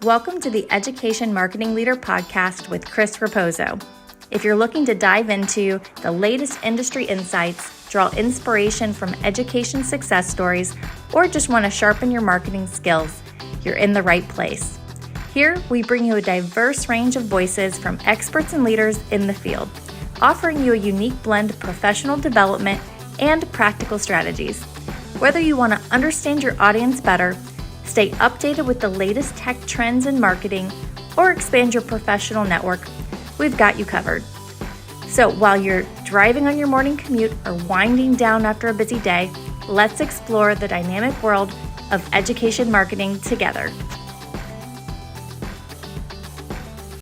Welcome to the Education Marketing Leader podcast with Chris Raposo. If you're looking to dive into the latest industry insights, draw inspiration from education success stories, or just want to sharpen your marketing skills, you're in the right place. Here, we bring you a diverse range of voices from experts and leaders in the field, offering you a unique blend of professional development and practical strategies. Whether you want to understand your audience better, stay updated with the latest tech trends in marketing, or expand your professional network, we've got you covered. So while you're driving on your morning commute or winding down after a busy day, let's explore the dynamic world of education marketing together.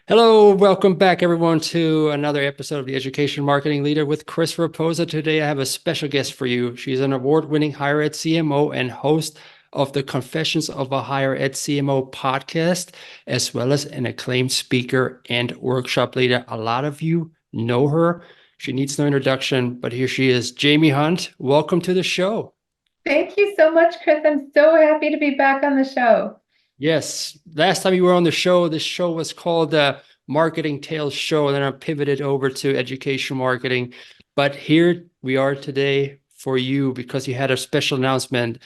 Hello, welcome back everyone to another episode of the Education Marketing Leader with Chris Raposo. Today I have a special guest for you. She's an award-winning Higher Ed CMO and host of the Confessions of a Higher Ed CMO podcast, as well as an acclaimed speaker and workshop leader. A lot of you know her. She needs no introduction, but here she is. Jaime Hunt, welcome to the show. Thank you so much, Chris. I'm so happy to be back on the show. Yes, last time you were on the show, this show was called the Marketing Tales Show, and then I pivoted over to education marketing. But here we are today for you because you had a special announcement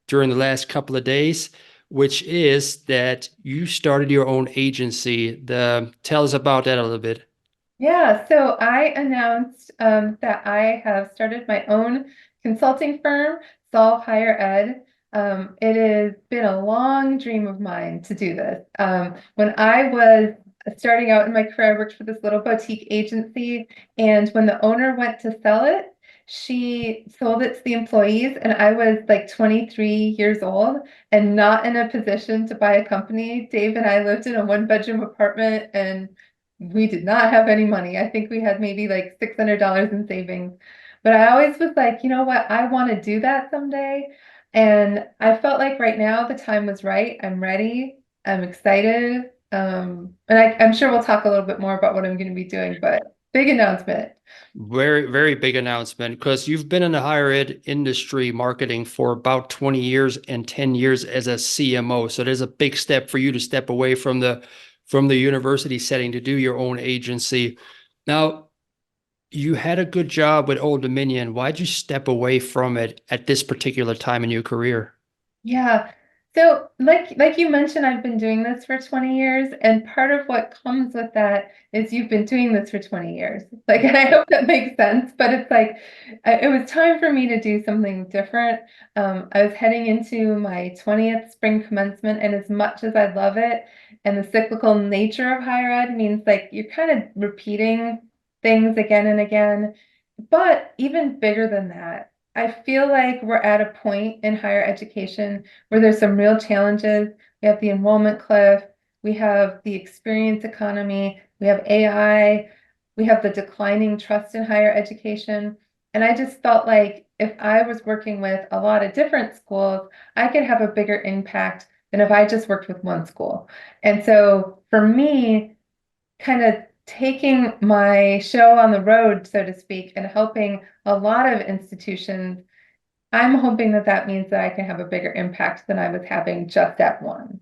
during the last couple of days, which is that you started your own agency. Tell us about that a little bit. Yeah, so I announced that I have started my own consulting firm, Solve Higher Ed. It has been a long dream of mine to do this. When I was starting out in my career, I worked for this little boutique agency, and when the owner went to sell it, she sold it to the employees, and I was like 23 years old and not in a position to buy a company. Dave and I lived in a one-bedroom apartment, and we did not have any money. I think we had maybe like $600 in savings. But I always was like, you know what? I want to do that someday. And I felt like right now the time was right. I'm ready. I'm excited. And I'm sure we'll talk a little bit more about what I'm going to be doing, but big announcement. Very, very big announcement, because you've been in the higher ed industry marketing for about 20 years and 10 years as a CMO. So there's a big step for you to step away from the university setting to do your own agency. Now, you had a good job with Old Dominion. Why'd you step away from it at this particular time in your career? Yeah. So like you mentioned, I've been doing this for 20 years, and part of what comes with that is you've been doing this for 20 years. Like, and I hope that makes sense, but it's like it was time for me to do something different. I was heading into my 20th spring commencement, and as much as I love it, and the cyclical nature of higher ed means like you're kind of repeating things again and again. But even bigger than that, I feel like we're at a point in higher education where there's some real challenges. We have the enrollment cliff, we have the experience economy, we have AI, we have the declining trust in higher education. And I just felt like if I was working with a lot of different schools, I could have a bigger impact than if I just worked with one school. And so for me, kind of taking my show on the road, so to speak, and helping a lot of institutions, I'm hoping that that means that I can have a bigger impact than I was having just at one.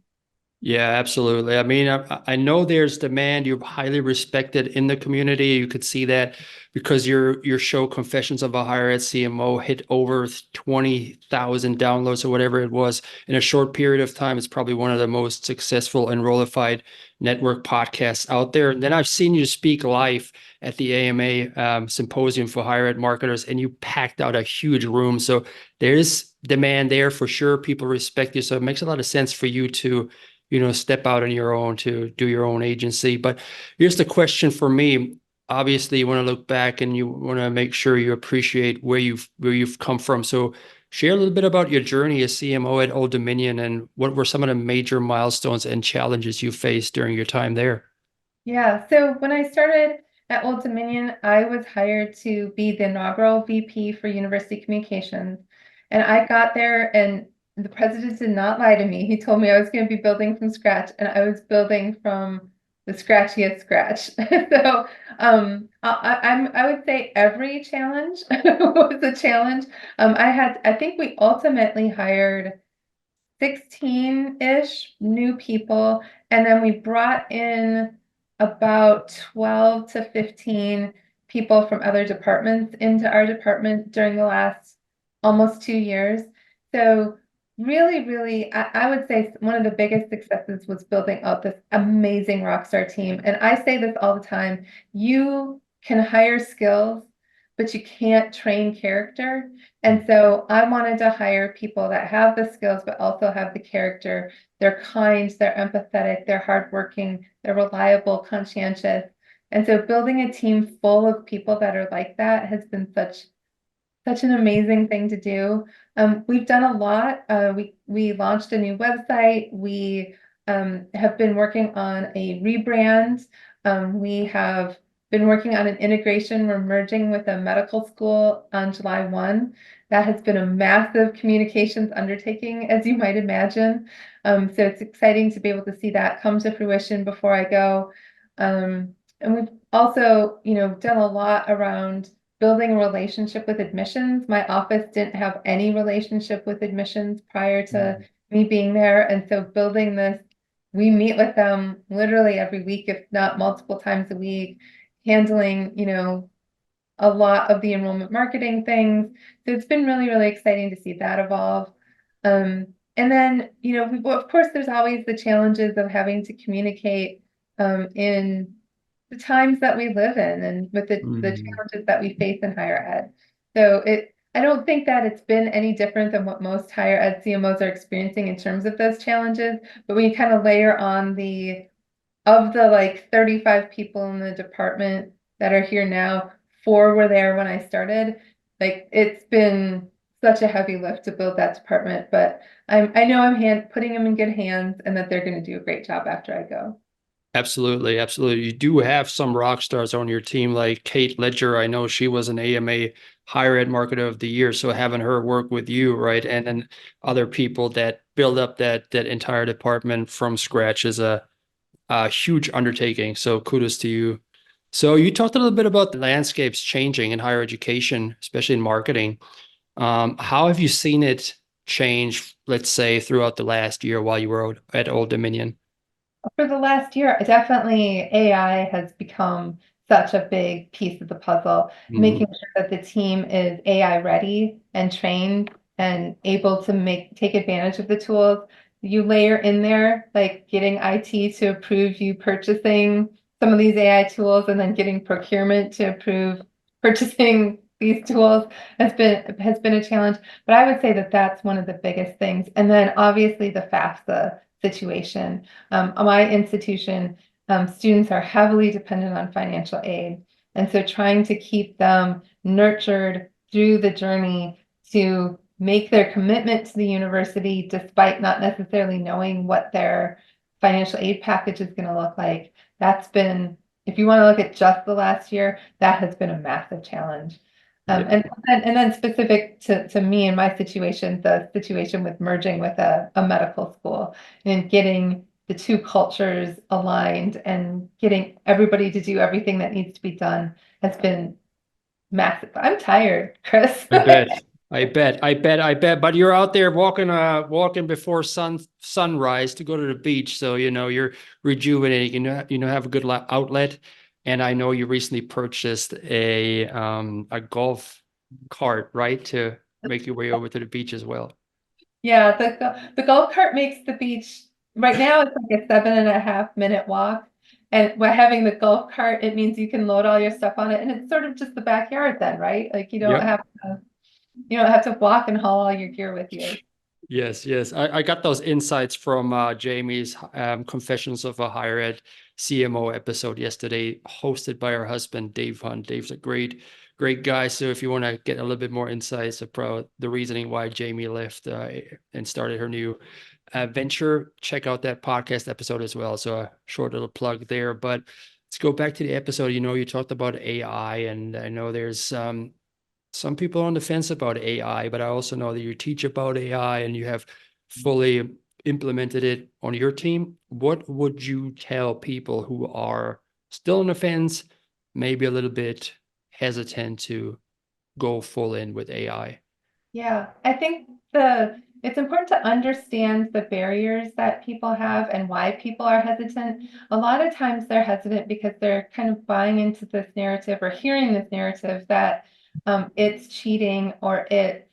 Yeah, absolutely. I mean, I know there's demand. You're highly respected in the community. You could see that because your show Confessions of a Higher Ed CMO hit over 20,000 downloads or whatever it was in a short period of time. It's probably one of the most successful Enrollified network podcasts out there. And then I've seen you speak live at the AMA Symposium for Higher Ed Marketers, and you packed out a huge room. So there's demand there for sure. People respect you. So it makes a lot of sense for you to step out on your own to do your own agency. But here's the question for me. Obviously, you want to look back and you want to make sure you appreciate where you've come from. So share a little bit about your journey as CMO at Old Dominion and what were some of the major milestones and challenges you faced during your time there. Yeah, so when I started at Old Dominion, I was hired to be the inaugural VP for University Communications. And I got there, and the president did not lie to me. He told me I was going to be building from scratch, and I was building from the scratchiest scratch. So I would say every challenge was a challenge. I think we ultimately hired 16-ish new people, and then we brought in about 12 to 15 people from other departments into our department during the last almost 2 years. So really, really, I would say one of the biggest successes was building out this amazing rockstar team. And I say this all the time, you can hire skills, but you can't train character. And so I wanted to hire people that have the skills, but also have the character. They're kind, they're empathetic, they're hardworking, they're reliable, conscientious. And so building a team full of people that are like that has been such an amazing thing to do. We've done a lot. We launched a new website. We have been working on a rebrand. We have been working on an integration. We're merging with a medical school on July 1. That has been a massive communications undertaking, as you might imagine. So it's exciting to be able to see that come to fruition before I go. And we've also, done a lot around building a relationship with admissions. My office didn't have any relationship with admissions prior to me being there. And so building this, we meet with them literally every week, if not multiple times a week, handling, a lot of the enrollment marketing things. So it's been really, really exciting to see that evolve. And then, of course, there's always the challenges of having to communicate in the times that we live in and with the challenges that we face in higher ed. So I don't think that it's been any different than what most higher ed CMOs are experiencing in terms of those challenges. But when you kind of layer on of the like 35 people in the department that are here now, 4 were there when I started, like it's been such a heavy lift to build that department. But I know I'm putting them in good hands and that they're going to do a great job after I go. Absolutely, absolutely. You do have some rock stars on your team, like Kate Ledger. I know she was an AMA Higher Ed Marketer of the Year, so having her work with you, right, and then other people that build up that entire department from scratch is a huge undertaking. So kudos to you. So you talked a little bit about the landscapes changing in higher education, especially in marketing. How have you seen it change, let's say, throughout the last year while you were at Old Dominion? For the last year, definitely AI has become such a big piece of the puzzle, making sure that the team is AI ready and trained and able to take advantage of the tools. You layer in there, like getting IT to approve you purchasing some of these AI tools and then getting procurement to approve purchasing these tools has been a challenge. But I would say that that's one of the biggest things. And then obviously the FAFSA situation. My institution, students are heavily dependent on financial aid. And so trying to keep them nurtured through the journey to make their commitment to the university, despite not necessarily knowing what their financial aid package is going to look like. That's been, if you want to look at just the last year, that has been a massive challenge. And then specific to me and my situation, the situation with merging with a medical school and getting the two cultures aligned and getting everybody to do everything that needs to be done has been massive. I'm tired, Chris. I bet. But you're out there walking before sunrise to go to the beach, so you're rejuvenating. Have a good outlet. And I know you recently purchased a golf cart, right, to make your way over to the beach as well. Yeah, the golf cart makes the beach right now. It's like a 7.5-minute walk. And by having the golf cart, it means you can load all your stuff on it, and it's sort of just the backyard then, right? Like you don't have to walk and haul all your gear with you. Yes. I got those insights from Jamie's Confessions of a Higher Ed CMO episode yesterday, hosted by her husband, Dave Hunt. Dave's a great guy. So if you want to get a little bit more insights about the reasoning why Jamie left and started her new venture, check out that podcast episode as well. So a short little plug there. But let's go back to the episode. You talked about AI, and I know there's some people on the fence about AI, but I also know that you teach about AI and you have fully implemented it on your team. What would you tell people who are still on the fence, maybe a little bit hesitant to go full in with AI? Yeah, I think the it's important to understand the barriers that people have and why people are hesitant. A lot of times they're hesitant because they're kind of buying into this narrative or hearing this narrative that it's cheating or it's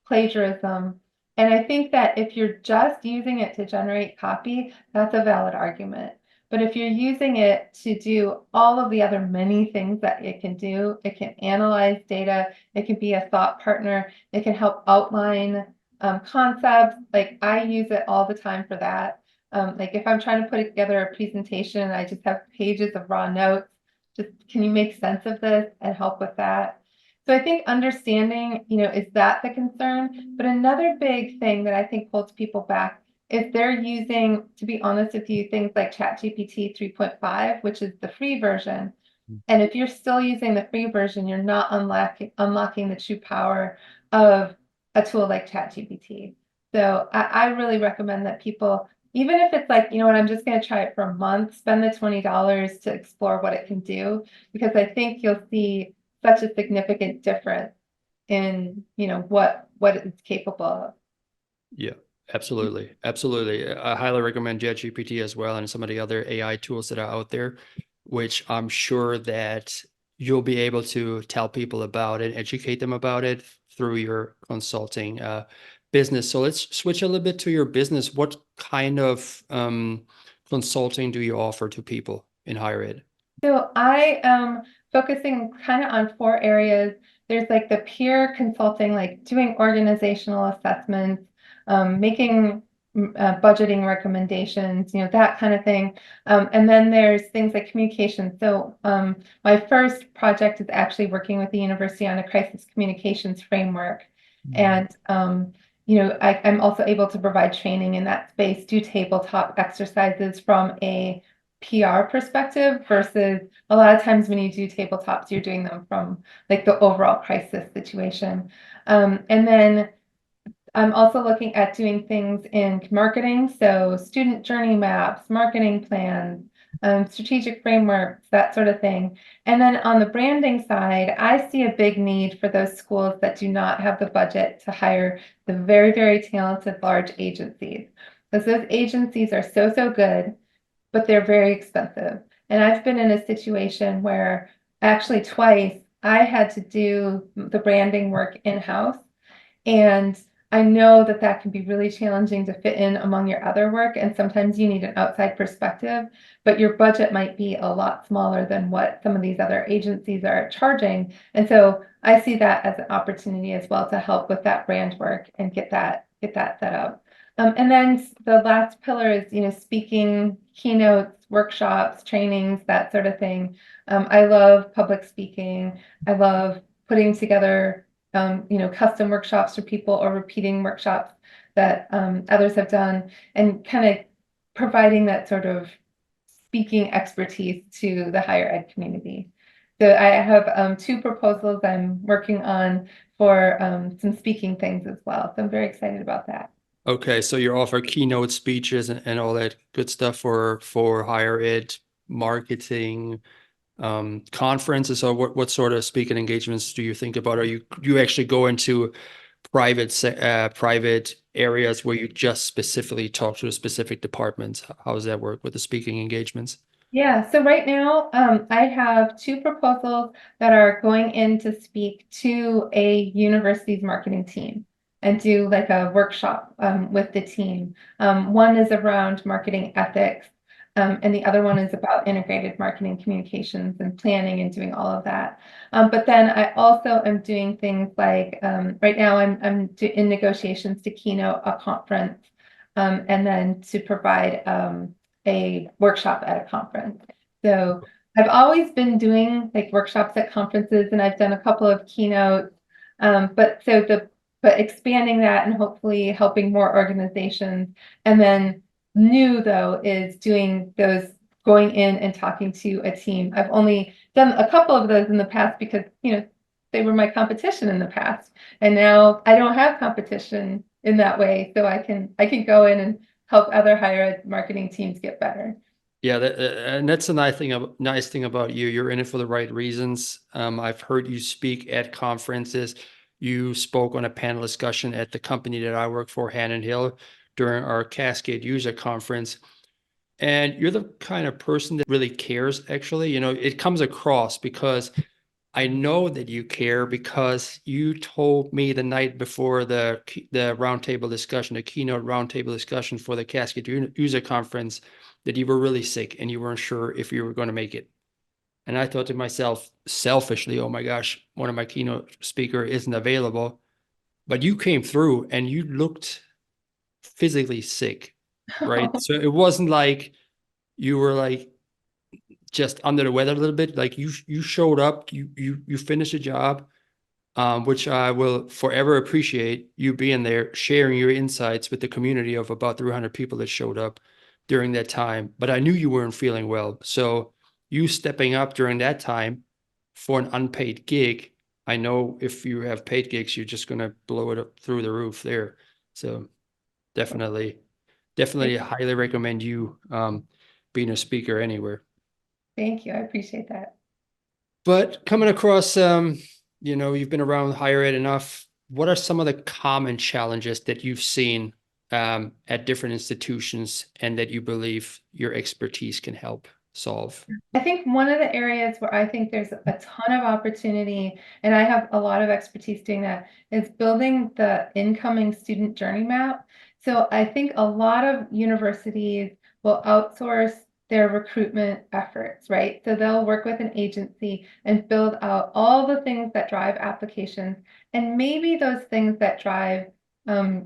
plagiarism. And I think that if you're just using it to generate copy, that's a valid argument. But if you're using it to do all of the other many things that it can do, it can analyze data, it can be a thought partner, it can help outline concepts. Like I use it all the time for that. Like if I'm trying to put together a presentation, I just have pages of raw notes. Just can you make sense of this and help with that? So I think understanding, is that the concern? But another big thing that I think holds people back is they're using, to be honest with you, things like ChatGPT 3.5, which is the free version. And if you're still using the free version, you're not unlocking the true power of a tool like ChatGPT. So I really recommend that people, even if it's like, you know what, I'm just going to try it for a month, spend the $20 to explore what it can do, because I think you'll see such a significant difference in, what it's capable of. Yeah, absolutely. Absolutely. I highly recommend ChatGPT as well and some of the other AI tools that are out there, which I'm sure that you'll be able to tell people about it, educate them about it through your consulting business. So let's switch a little bit to your business. What kind of consulting do you offer to people in higher ed? So I am focusing kind of on 4 areas. There's like the peer consulting, like doing organizational assessments, making budgeting recommendations, that kind of thing. And then there's things like communication. So my first project is actually working with the university on a crisis communications framework. And I'm also able to provide training in that space, do tabletop exercises from a PR perspective versus a lot of times when you do tabletops, you're doing them from like the overall crisis situation. And then I'm also looking at doing things in marketing, so student journey maps, marketing plans, strategic frameworks, that sort of thing. And then on the branding side, I see a big need for those schools that do not have the budget to hire the very, very talented large agencies. Because those agencies are so, so good, but they're very expensive. And I've been in a situation where actually twice I had to do the branding work in-house. And I know that that can be really challenging to fit in among your other work. And sometimes you need an outside perspective, but your budget might be a lot smaller than what some of these other agencies are charging. And so I see that as an opportunity as well to help with that brand work and get that set up. And then the last pillar is, speaking, keynotes, workshops, trainings, that sort of thing. I love public speaking. I love putting together custom workshops for people or repeating workshops that others have done, and kind of providing that sort of speaking expertise to the higher ed community. So I have 2 proposals I'm working on for some speaking things as well. So I'm very excited about that. Okay, so you offer keynote speeches and all that good stuff for higher ed marketing conferences. So what sort of speaking engagements do you think about? Are you actually go into private areas where you just specifically talk to the specific departments? How does that work with the speaking engagements? Yeah, so right now I have 2 proposals that are going in to speak to a university's marketing team and do like a workshop with the team. One is around marketing ethics, and the other one is about integrated marketing communications and planning and doing all of that. But then I also am doing things like right now I'm in negotiations to keynote a conference, and then to provide a workshop at a conference. So I've always been doing like workshops at conferences, and I've done a couple of keynotes. But expanding that and hopefully helping more organizations. And then new though is doing those, going in and talking to a team. I've only done a couple of those in the past because they were my competition in the past, and now I don't have competition in that way, so I can go in and help other higher ed marketing teams get better. Yeah, and that's a nice thing about you. You're in it for the right reasons. I've heard you speak at conferences. you spoke on a panel discussion at the company that I work for, Hannon Hill, during our Cascade User Conference. And you're the kind of person that really cares, actually. It comes across because I know that you care because you told me the night before the roundtable discussion, the keynote roundtable discussion for the Cascade User Conference, that you were really sick and you weren't sure if you were going to make it. And I thought to myself, selfishly, oh my gosh, one of my keynote speaker isn't available. But you came through and you looked physically sick, right? So it wasn't like you were like just under the weather a little bit. Like you showed up, you finished the job, which I will forever appreciate you being there, sharing your insights with the community of about 300 people that showed up during that time. But I knew you weren't feeling well. So you stepping up during that time for an unpaid gig, I know if you have paid gigs, you're just going to blow it up through the roof there. So definitely highly recommend you being a speaker anywhere. Thank you. I appreciate that. But coming across, you've been around higher ed enough. What are some of the common challenges that you've seen at different institutions and that you believe your expertise can help solve? I think one of the areas where I think there's a ton of opportunity, and I have a lot of expertise doing that, is building the incoming student journey map. So I think a lot of universities will outsource their recruitment efforts, right? So they'll work with an agency and build out all the things that drive applications, and maybe those things that drive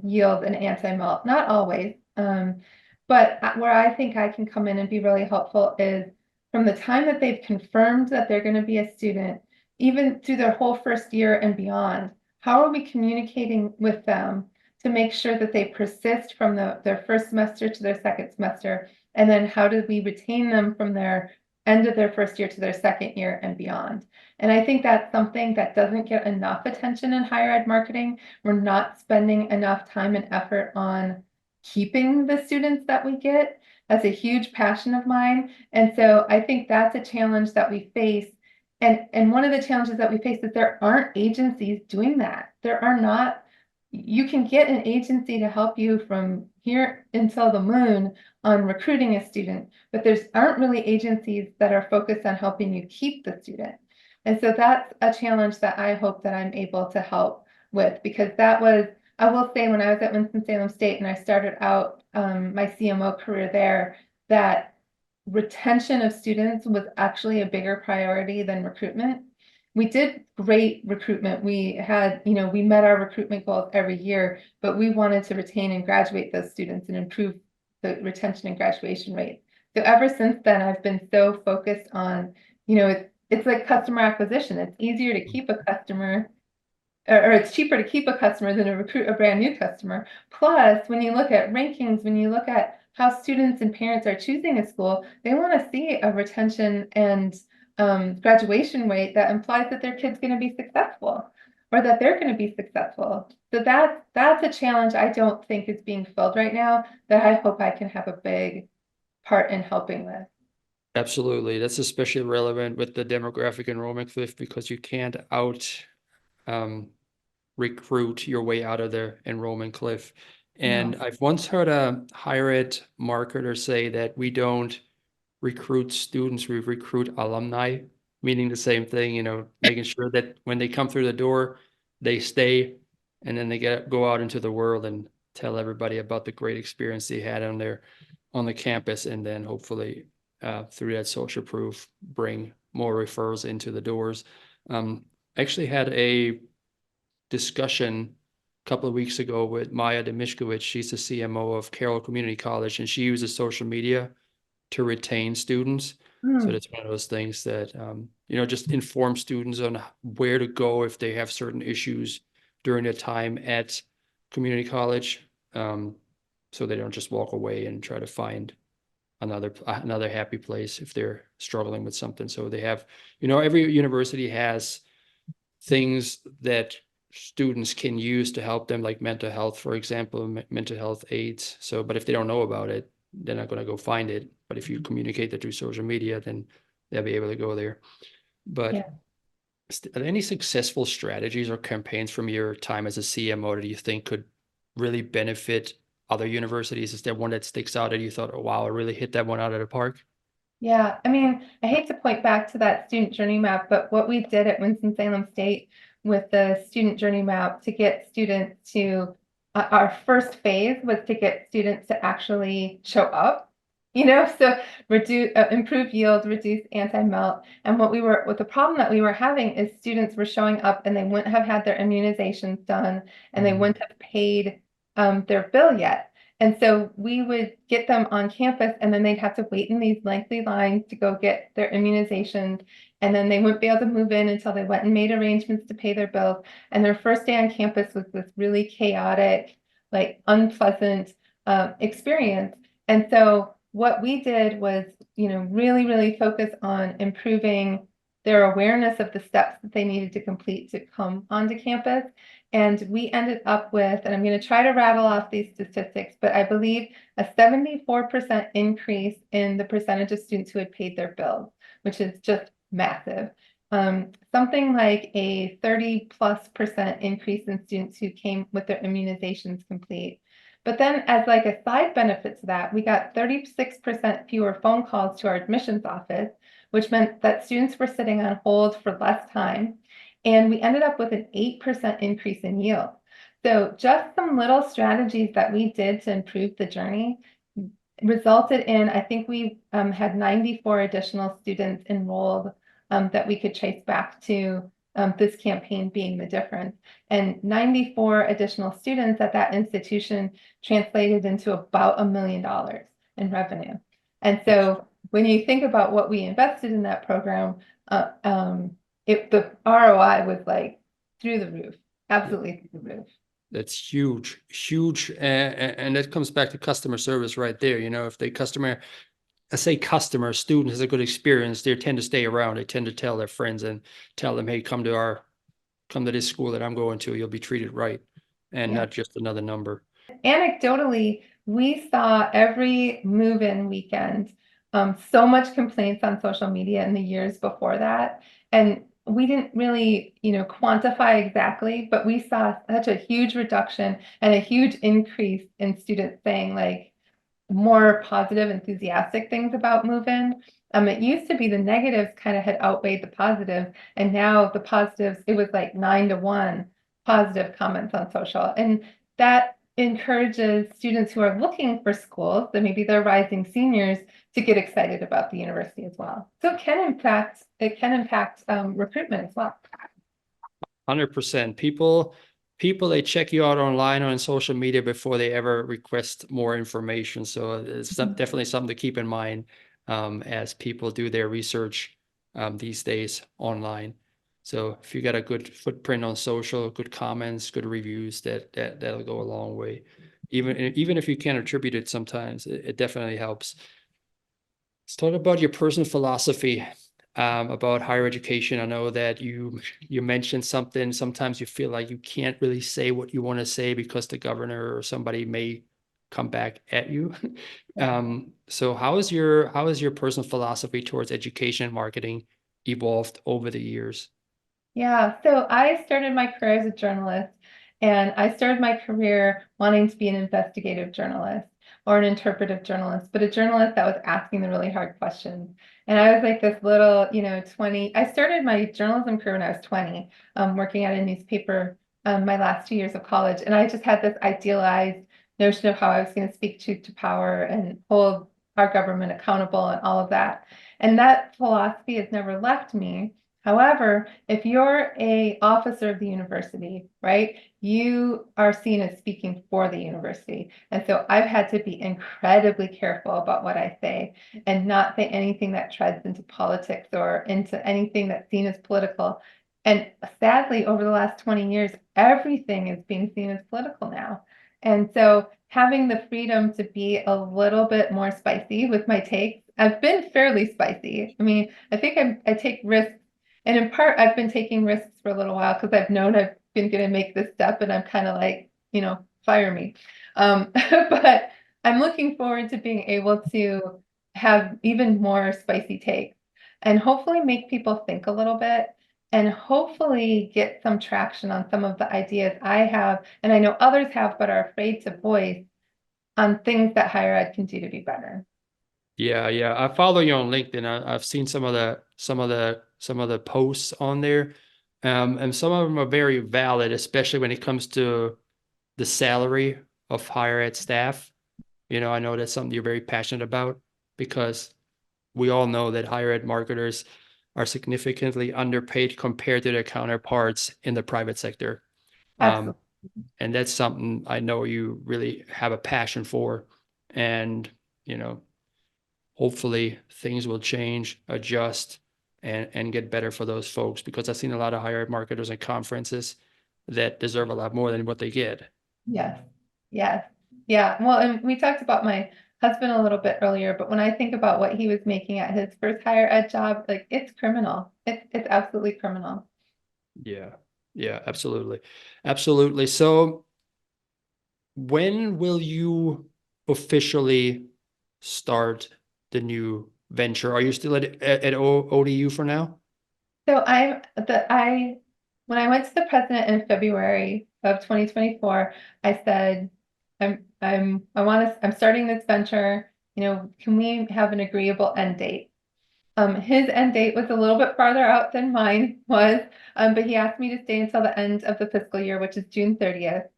yield and anti-melt, not always. But where I think I can come in and be really helpful is from the time that they've confirmed that they're going to be a student, even through their whole first year and beyond, how are we communicating with them to make sure that they persist from their first semester to their second semester? And then how do we retain them from their end of their first year to their second year and beyond? And I think that's something that doesn't get enough attention in higher ed marketing. We're not spending enough time and effort on keeping the students that we get. That's a huge passion of mine. And so I think that's a challenge that we face. And one of the challenges that we face is there aren't agencies doing that. There are not, you can get an agency to help you from here until the moon on recruiting a student, but there aren't really agencies that are focused on helping you keep the student. And so that's a challenge that I hope that I'm able to help with, because that was, I will say, when I was at Winston-Salem State and I started out my CMO career there, that retention of students was actually a bigger priority than recruitment. We did great recruitment. We had, we met our recruitment goals every year, but we wanted to retain and graduate those students and improve the retention and graduation rate. So ever since then, I've been so focused on, it's like customer acquisition. It's easier to keep a customer, or it's cheaper to keep a customer than to recruit a brand new customer. Plus, when you look at rankings, when you look at how students and parents are choosing a school, they want to see a retention and graduation rate that implies that their kid's going to be successful, or that they're going to be successful. So that's a challenge I don't think is being filled right now, that I hope I can have a big part in helping with. Absolutely. That's especially relevant with the demographic enrollment cliff, because you can't recruit your way out of the enrollment cliff. And No. I've once heard a higher ed marketer say that we don't recruit students, we recruit alumni, meaning the same thing, making sure that when they come through the door, they stay, and then they go out into the world and tell everybody about the great experience they had on the campus, and then hopefully through that social proof, bring more referrals into the doors. Actually had a discussion a couple of weeks ago with Maya Demishkowicz. She's the CMO of Carroll Community College, and she uses social media to retain students. So that's one of those things that, just inform students on where to go if they have certain issues during their time at community college. So they don't just walk away and try to find another happy place if they're struggling with something. So they have, every university has things that students can use to help them, like mental health, for example, mental health aids. So, but if they don't know about it, they're not going to go find it. But if you communicate that through social media, then they'll be able to go there. But Are there any successful strategies or campaigns from your time as a CMO that you think could really benefit other universities? Is there one that sticks out that you thought, oh, wow, I really hit that one out of the park? Yeah, I mean, I hate to point back to that student journey map, but what we did at Winston-Salem State with the student journey map to get students to, our first phase was to get students to actually show up, so improve yield, reduce anti-melt. And what the problem that we were having is students were showing up and they wouldn't have had their immunizations done and they wouldn't have paid their bill yet. And so we would get them on campus and then they'd have to wait in these lengthy lines to go get their immunizations. And then they wouldn't be able to move in until they went and made arrangements to pay their bills. And their first day on campus was this really chaotic, like unpleasant experience. And so what we did was, really, really focus on improving their awareness of the steps that they needed to complete to come onto campus. And we ended up with, and I'm going to try to rattle off these statistics, but I believe a 74% increase in the percentage of students who had paid their bills, which is just massive. Something like a 30+% increase in students who came with their immunizations complete. But then as like a side benefit to that, we got 36% fewer phone calls to our admissions office, which meant that students were sitting on hold for less time. And we ended up with an 8% increase in yield. So just some little strategies that we did to improve the journey resulted in, I think we had 94 additional students enrolled that we could trace back to this campaign being the difference. And 94 additional students at that institution translated into about $1 million in revenue. And so when you think about what we invested in that program, the ROI was like through the roof, absolutely through the roof. That's huge, huge. And that comes back to customer service right there. If the student has a good experience, they tend to stay around. They tend to tell their friends and tell them, hey, come to this school that I'm going to. You'll be treated right and not just another number. Anecdotally, we saw every move-in weekend, so much complaints on social media in the years before that. And we didn't really, quantify exactly, but we saw such a huge reduction and a huge increase in students saying like more positive, enthusiastic things about move-in. It used to be the negatives kind of had outweighed the positive, and now the positives, it was like 9-to-1 positive comments on social. And that encourages students who are looking for schools, that maybe they're rising seniors, to get excited about the university as well. So it can impact recruitment as well. 100%. People, they check you out online or on social media before they ever request more information. So it's definitely something to keep in mind as people do their research these days online. So if you got a good footprint on social, good comments, good reviews, that'll go a long way. Even if you can't attribute it sometimes, it definitely helps. Let's talk about your personal philosophy about higher education. I know that you mentioned something. Sometimes you feel like you can't really say what you want to say because the governor or somebody may come back at you. So how is your personal philosophy towards education and marketing evolved over the years? Yeah, so I started my career as a journalist, and I started my career wanting to be an investigative journalist or an interpretive journalist, but a journalist that was asking the really hard questions. And I was like this little, 20, I started my journalism career when I was 20, working at a newspaper my last 2 years of college. And I just had this idealized notion of how I was going to speak truth to power and hold our government accountable and all of that. And that philosophy has never left me. However, if you're an officer of the university, right, you are seen as speaking for the university. And so I've had to be incredibly careful about what I say and not say anything that treads into politics or into anything that's seen as political. And sadly, over the last 20 years, everything is being seen as political now. And so having the freedom to be a little bit more spicy with my takes, I've been fairly spicy. I mean, I think I take risks. And in part, I've been taking risks for a little while because I've known I've been going to make this step and I'm kind of like, fire me. But I'm looking forward to being able to have even more spicy takes and hopefully make people think a little bit. and hopefully get some traction on some of the ideas I have, and I know others have, but are afraid to voice on things that higher ed can do to be better. Yeah, yeah. I follow you on LinkedIn. I've seen some of the posts on there. And some of them are very valid, especially when it comes to the salary of higher ed staff. I know that's something you're very passionate about because we all know that higher ed marketers are significantly underpaid compared to their counterparts in the private sector. Um, Absolutely. and that's something I know you really have a passion for. And, you know, hopefully things will change, adjust, and get better for those folks because I've seen a lot of higher ed marketers and conferences that deserve a lot more than what they get. Yes. Yes. Yeah. Well, and we talked about my husband a little bit earlier, but when I think about what he was making at his first higher ed job, like it's criminal. It's absolutely criminal. Yeah. Yeah, absolutely. Absolutely. So when will you officially start the new venture? Are you still at ODU for now? So when I went to the president in February of 2024, I said, I'm starting this venture, can we have an agreeable end date? His end date was a little bit farther out than mine was, but he asked me to stay until the end of the fiscal year, which is June 30th.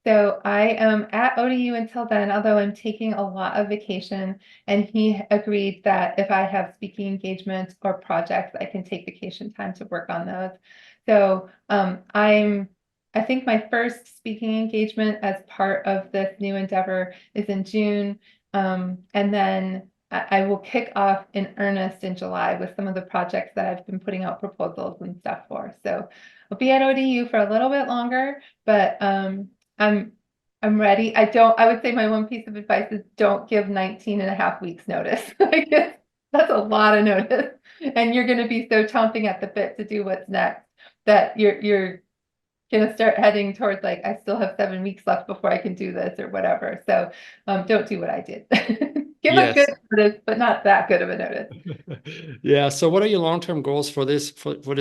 So I am at ODU until then, although I'm taking a lot of vacation, and he agreed that if I have speaking engagements or projects, I can take vacation time to work on those. So I think my first speaking engagement as part of this new endeavor is in June. And then I will kick off in earnest in July with some of the projects that I've been putting out proposals and stuff for. So I'll be at ODU for a little bit longer, but I'm ready. I would say my one piece of advice is don't give 19 and a half weeks notice. That's a lot of notice. And you're going to be so chomping at the bit to do what's next that you're going to start heading towards like, I still have 7 weeks left before I can do this or whatever. So don't do what I did. Give a good Yes. notice, but not that good of a notice. Yeah. So what are your long-term goals for this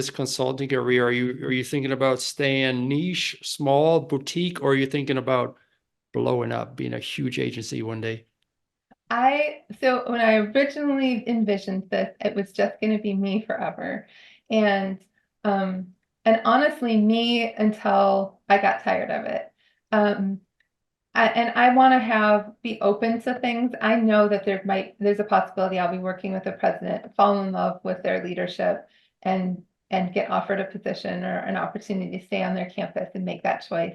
consulting career? Are you thinking about staying niche, small, boutique, or are you thinking about blowing up, being a huge agency one day? So when I originally envisioned this, it was just going to be me forever. And um and honestly me until I got tired of it. Um and I want to be open to things. I know that there's a possibility I'll be working with the president, fall in love with their leadership, and get offered a position or an opportunity to stay on their campus and make that choice.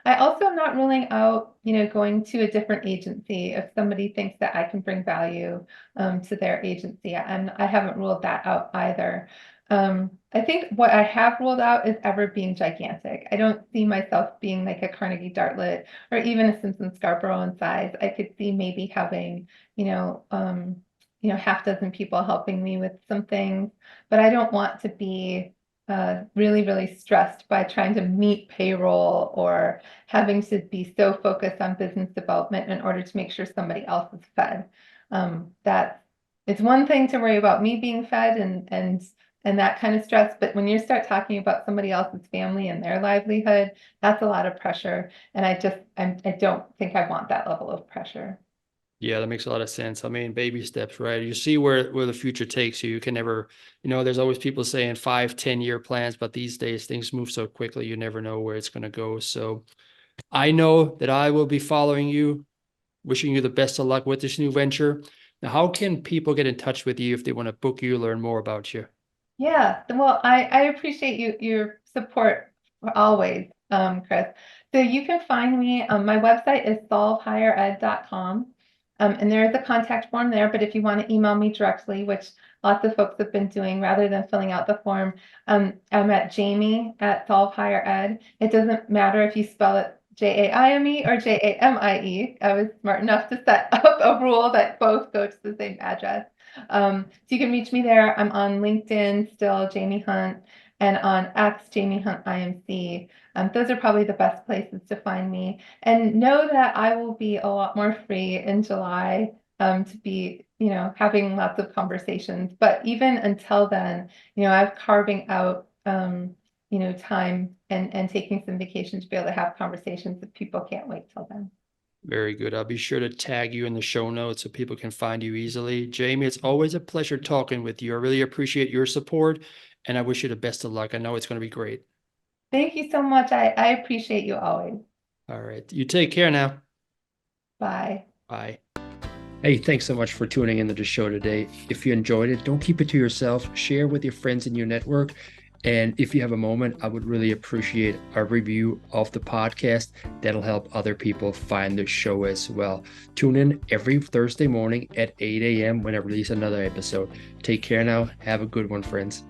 I also am not ruling out, going to a different agency if somebody thinks that I can bring value to their agency. And I haven't ruled that out either. I think what I have ruled out is ever being gigantic. I don't see myself being like a Carnegie Dartlet or even a Simpson Scarborough in size. I could see maybe having, half dozen people helping me with some things, but I don't want to be really, really stressed by trying to meet payroll or having to be so focused on business development in order to make sure somebody else is fed. That it's one thing to worry about me being fed and that kind of stress, but when you start talking about somebody else's family and their livelihood, that's a lot of pressure. And I don't think I want that level of pressure. Yeah, that makes a lot of sense. I mean, baby steps, right? You see where the future takes you. You can never, there's always people saying 5, 10-year plans, but these days things move so quickly, you never know where it's going to go. So I know that I will be following you, wishing you the best of luck with this new venture. Now, how can people get in touch with you if they want to book you, learn more about you? Yeah, well, I appreciate your support always, Chris. So you can find me, my website is solvehighered.com. And there is a contact form there, but if you want to email me directly, which lots of folks have been doing rather than filling out the form, I'm at Jamie@solvehighered. It doesn't matter if you spell it Jaime or Jamie. I was smart enough to set up a rule that both go to the same address. So you can reach me there. I'm on LinkedIn still, Jaime Hunt, and on X, Jaime Hunt IMC. Those are probably the best places to find me. And know that I will be a lot more free in July to be, having lots of conversations. But even until then, I'm carving out time and taking some vacation to be able to have conversations if people can't wait till then. Very good. I'll be sure to tag you in the show notes so people can find you easily. Jaime, it's always a pleasure talking with you. I really appreciate your support, and I wish you the best of luck. I know it's going to be great. Thank you so much. I appreciate you always. All right. You take care now. Bye. Bye. Hey, thanks so much for tuning into the show today. If you enjoyed it, don't keep it to yourself. Share with your friends in your network. And if you have a moment, I would really appreciate a review of the podcast. That'll help other people find the show as well. Tune in every Thursday morning at 8 a.m. when I release another episode. Take care now. Have a good one, friends.